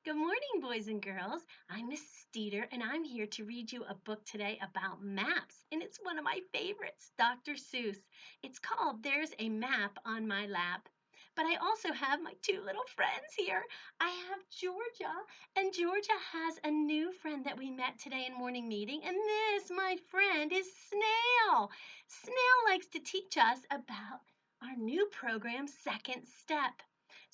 Good morning, boys and girls. I'm Miss Steeder, and I'm here to read you a book today about maps, and it's one of my favorites, Dr. Seuss. It's called There's a Map on My Lap. But I also have my two little friends here. I have Georgia, and Georgia has a new friend that we met today in morning meeting, and this, my friend, is Snail. Snail likes to teach us about our new program, Second Step.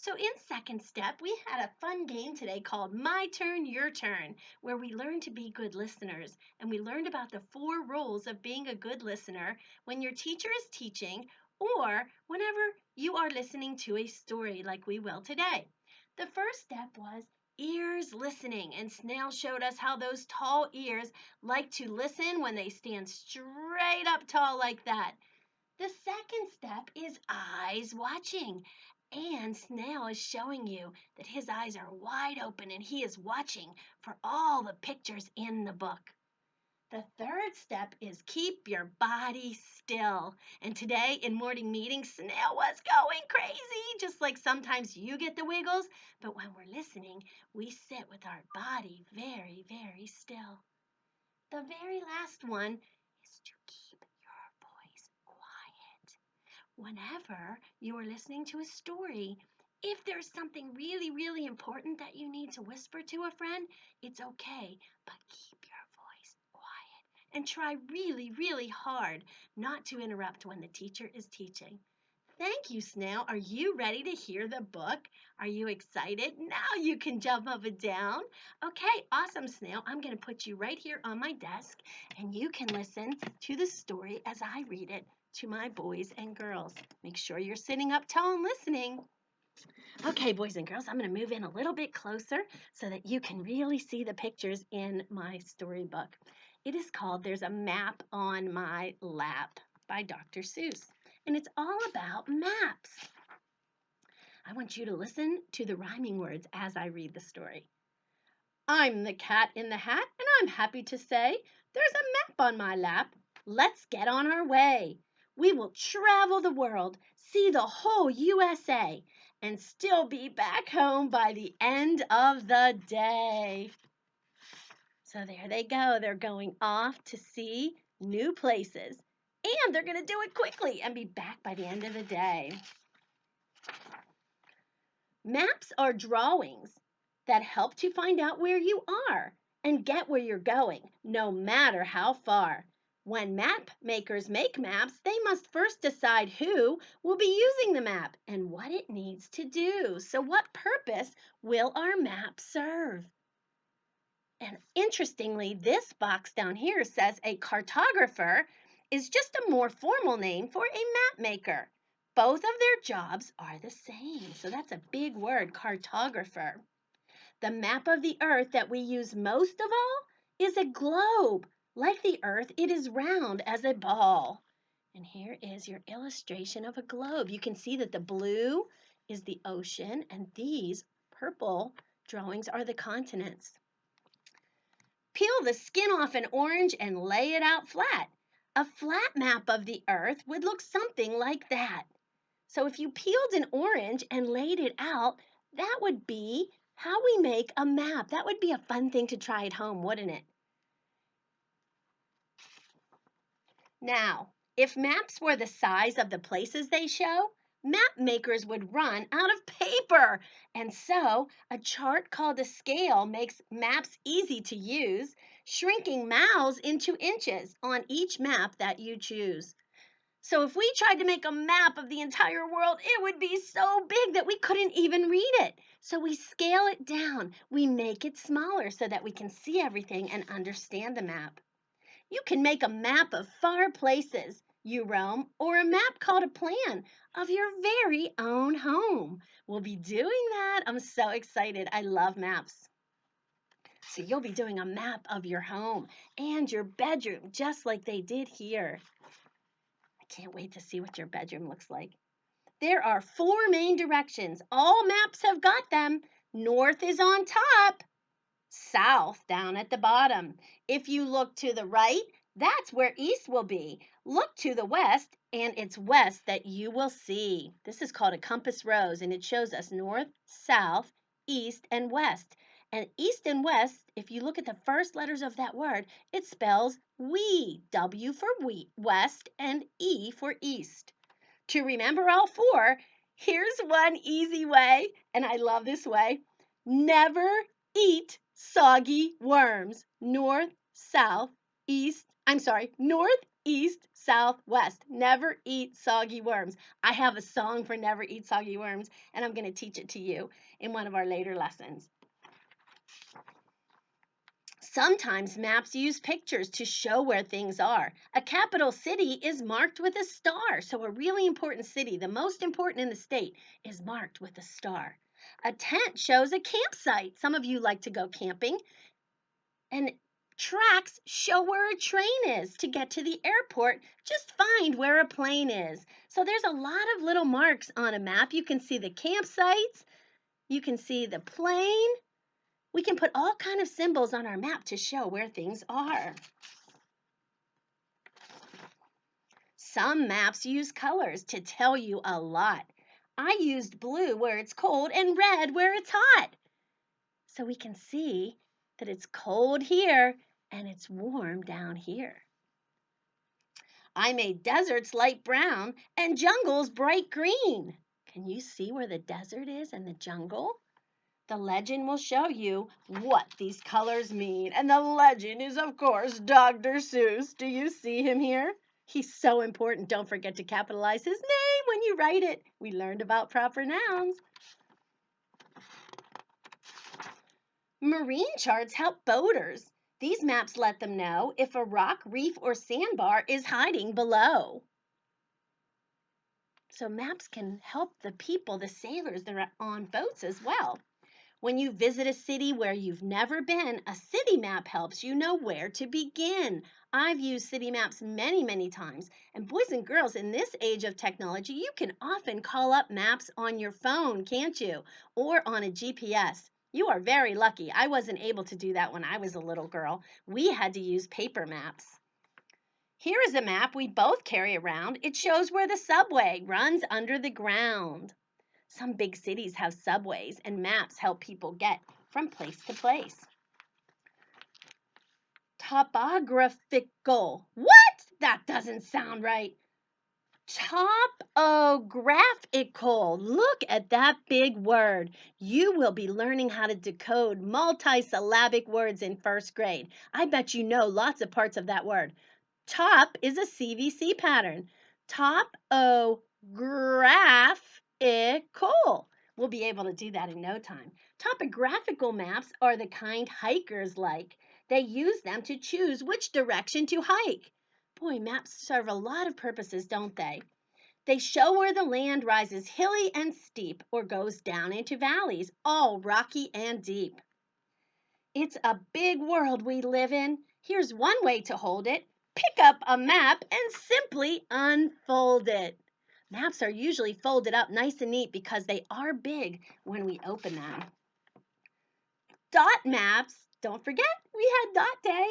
So in Second Step, we had a fun game today called My Turn, Your Turn, where we learned to be good listeners. And we learned about the four rules of being a good listener when your teacher is teaching or whenever you are listening to a story like we will today. The first step was ears listening, and Snail showed us how those tall ears like to listen when they stand straight up tall like that. The second step is eyes watching. And Snail is showing you that his eyes are wide open and he is watching for all the pictures in the book. The third step is keep your body still. And today in morning meeting, Snail was going crazy, just like sometimes you get the wiggles. But when we're listening, we sit with our body very, very still. The very last one is to keep your voice quiet. Whenever you are listening to a story, if there's something really, really important that you need to whisper to a friend, it's okay, but keep your voice quiet and try really, really hard not to interrupt when the teacher is teaching. Thank you, Snail. Are you ready to hear the book? Are you excited? Now you can jump up and down. Okay, awesome, Snail. I'm going to put you right here on my desk, and you can listen to the story as I read it to my boys and girls. Make sure you're sitting up tall and listening. Okay, boys and girls, I'm going to move in a little bit closer so that you can really see the pictures in my storybook. It is called There's a Map on My Lap by Dr. Seuss, and it's all about maps. I want you to listen to the rhyming words as I read the story. I'm the cat in the hat, and I'm happy to say there's a map on my lap. Let's get on our way. We will travel the world, see the whole USA, and still be back home by the end of the day. So there they go. They're going off to see new places, and they're going to do it quickly and be back by the end of the day. Maps are drawings that help to find out where you are and get where you're going, no matter how far. When map makers make maps, they must first decide who will be using the map and what it needs to do. So, what purpose will our map serve? And interestingly, this box down here says a cartographer is just a more formal name for a map maker. Both of their jobs are the same. So that's a big word, cartographer. The map of the earth that we use most of all is a globe. Like the earth, it is round as a ball. And here is your illustration of a globe. You can see that the blue is the ocean, and these purple drawings are the continents. Peel the skin off an orange and lay it out flat. A flat map of the earth would look something like that. So if you peeled an orange and laid it out, that would be how we make a map. That would be a fun thing to try at home, wouldn't it? Now, if maps were the size of the places they show, map makers would run out of paper. And so, a chart called a scale makes maps easy to use, shrinking miles into inches on each map that you choose. So, if we tried to make a map of the entire world, it would be so big that we couldn't even read it. So, we scale it down. We make it smaller so that we can see everything and understand the map. You can make a map of far places you roam or a map called a plan of your very own home. We'll be doing that. I'm so excited. I love maps. So you'll be doing a map of your home and your bedroom, just like they did here. I can't wait to see what your bedroom looks like. There are four main directions. All maps have got them. North is on top, south down at the bottom. If you look to the right, that's where east will be. Look to the west, and it's west that you will see. This is called a compass rose, and it shows us north, south, east, and west. And east and west, if you look at the first letters of that word, it spells we. W for west and E for east. To remember all four, here's one easy way, and I love this way. Never eat soggy worms. North, east, south, west. Never eat soggy worms. I have a song for never eat soggy worms, and I'm going to teach it to you in one of our later lessons. Sometimes maps use pictures to show where things are. A capital city is marked with a star, so a really important city, the most important in the state, is marked with a star. A tent shows a campsite. Some of you like to go camping. And tracks show where a train is. To get to the airport, just find where a plane is. So there's a lot of little marks on a map. You can see the campsites, you can see the plane. We can put all kind of symbols on our map to show where things are. Some maps use colors to tell you a lot. I used blue where it's cold and red where it's hot. So we can see that it's cold here and it's warm down here. I made deserts light brown and jungles bright green. Can you see where the desert is and the jungle? The legend will show you what these colors mean. And the legend is, of course, Dr. Seuss. Do you see him here? He's so important. Don't forget to capitalize his name when you write it. We learned about proper nouns. Marine charts help boaters. These maps let them know if a rock, reef, or sandbar is hiding below. So maps can help the people, the sailors that are on boats as well. When you visit a city where you've never been, a city map helps you know where to begin. I've used city maps many, many times. And boys and girls, in this age of technology, you can often call up maps on your phone, can't you? Or on a GPS. You are very lucky. I wasn't able to do that when I was a little girl. We had to use paper maps. Here is a map we both carry around. It shows where the subway runs under the ground. Some big cities have subways, and maps help people get from place to place. Topographical. What? That doesn't sound right. Topographical. Look at that big word. You will be learning how to decode multisyllabic words in first grade. I bet you know lots of parts of that word. Top is a CVC pattern. Topographical. We'll be able to do that in no time. Topographical maps are the kind hikers like. They use them to choose which direction to hike. Boy, maps serve a lot of purposes, don't they? They show where the land rises hilly and steep or goes down into valleys, all rocky and deep. It's a big world we live in. Here's one way to hold it. Pick up a map and simply unfold it. Maps are usually folded up nice and neat because they are big when we open them. Dot maps, don't forget we had dot day,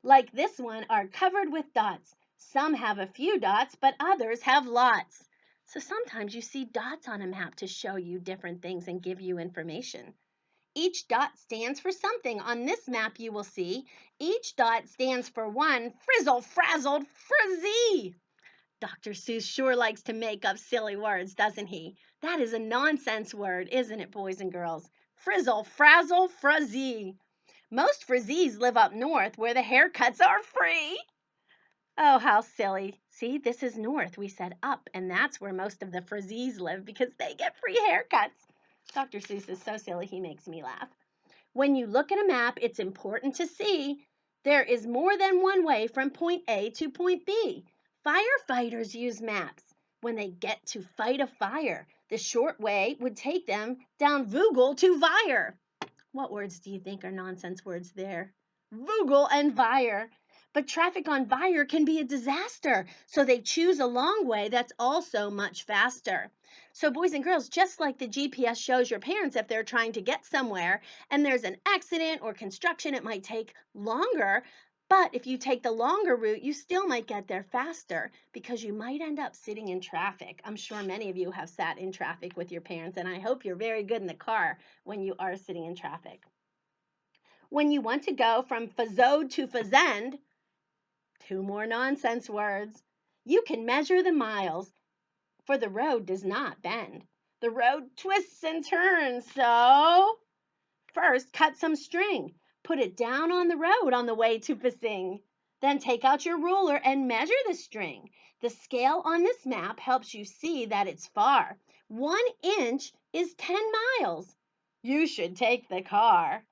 like this one are covered with dots. Some have a few dots, but others have lots. So sometimes you see dots on a map to show you different things and give you information. Each dot stands for something. On this map you will see, each dot stands for one frizzle-frazzled frizzy. Dr. Seuss sure likes to make up silly words, doesn't he? That is a nonsense word, isn't it, boys and girls? Frizzle, frazzle, frizzy. Most frizzies live up north where the haircuts are free. Oh, how silly. See, this is north. We said up, and that's where most of the frizzies live because they get free haircuts. Dr. Seuss is so silly, he makes me laugh. When you look at a map, it's important to see there is more than one way from point A to point B. Firefighters use maps when they get to fight a fire. The short way would take them down Voogle to Vire. What words do you think are nonsense words there? Voogle and Vire. But traffic on Vire can be a disaster, so they choose a long way that's also much faster. So boys and girls, just like the GPS shows your parents if they're trying to get somewhere and there's an accident or construction, it might take longer. But if you take the longer route, you still might get there faster because you might end up sitting in traffic. I'm sure many of you have sat in traffic with your parents, and I hope you're very good in the car when you are sitting in traffic. When you want to go from Fazode to Fazend, 2 more nonsense words, you can measure the miles, for the road does not bend. The road twists and turns, so first cut some string. Put it down on the road on the way to Pasing. Then take out your ruler and measure the string. The scale on this map helps you see that it's far. 1 inch is 10 miles. You should take the car.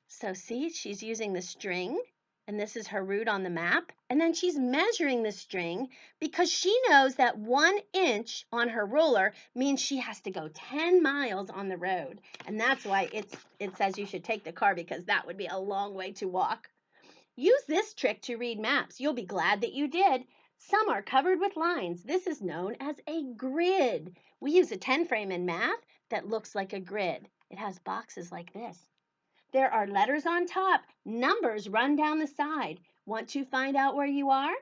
So see, she's using the string, and this is her route on the map. And then she's measuring the string because she knows that 1 inch on her ruler means she has to go 10 miles on the road. And that's why it says you should take the car, because that would be a long way to walk. Use this trick to read maps. You'll be glad that you did. Some are covered with lines. This is known as a grid. We use a 10 frame in math that looks like a grid. It has boxes like this. There are letters on top, numbers run down the side. Want to find out where you are?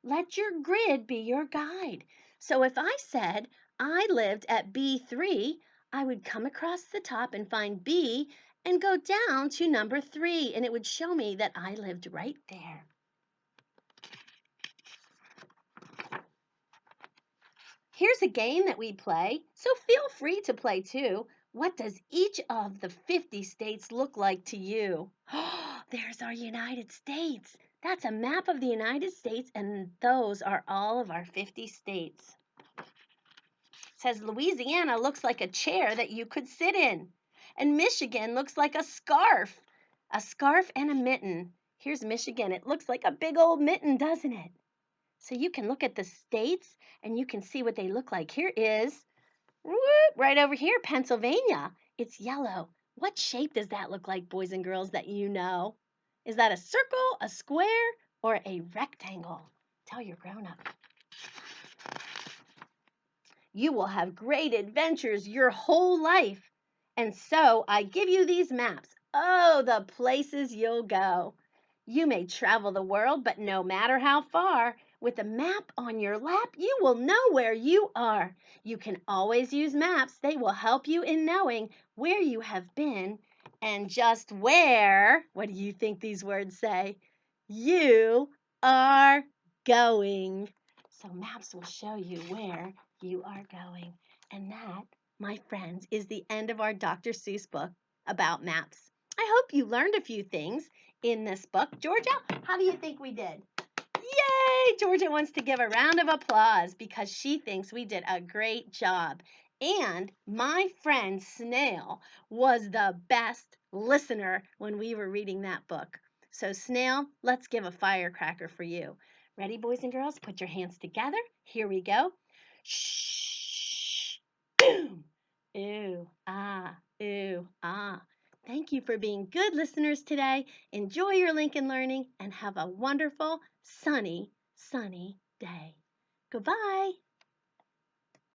Let your grid be your guide. So if I said I lived at B3, I would come across the top and find B and go down to number 3, and it would show me that I lived right there. Here's a game that we play, so feel free to play too. What does each of the 50 states look like to you? There's our United States. That's a map of the United States, and those are all of our 50 states. It says Louisiana looks like a chair that you could sit in, and Michigan looks like a scarf and a mitten. Here's Michigan. It looks like a big old mitten, doesn't it? So you can look at the states and you can see what they look like. Here is, right over here, Pennsylvania. It's yellow. What shape does that look like, boys and girls, that you know? Is that a circle, a square, or a rectangle? Tell your grown-up. You will have great adventures your whole life. And so I give you these maps. Oh, the places you'll go. You may travel the world, but no matter how far, with a map on your lap, you will know where you are. You can always use maps. They will help you in knowing where you have been and just where, what do you think these words say? You are going. So maps will show you where you are going. And that, my friends, is the end of our Dr. Seuss book about maps. I hope you learned a few things in this book. Georgia, how do you think we did? Yay! Georgia wants to give a round of applause because she thinks we did a great job. And my friend Snail was the best listener when we were reading that book. So Snail, let's give a firecracker for you. Ready, boys and girls? Put your hands together. Here we go. Shh. Boom. Ooh, ah, ooh, ah. Thank you for being good listeners today. Enjoy your Lincoln Learning and have a wonderful, sunny day. Goodbye.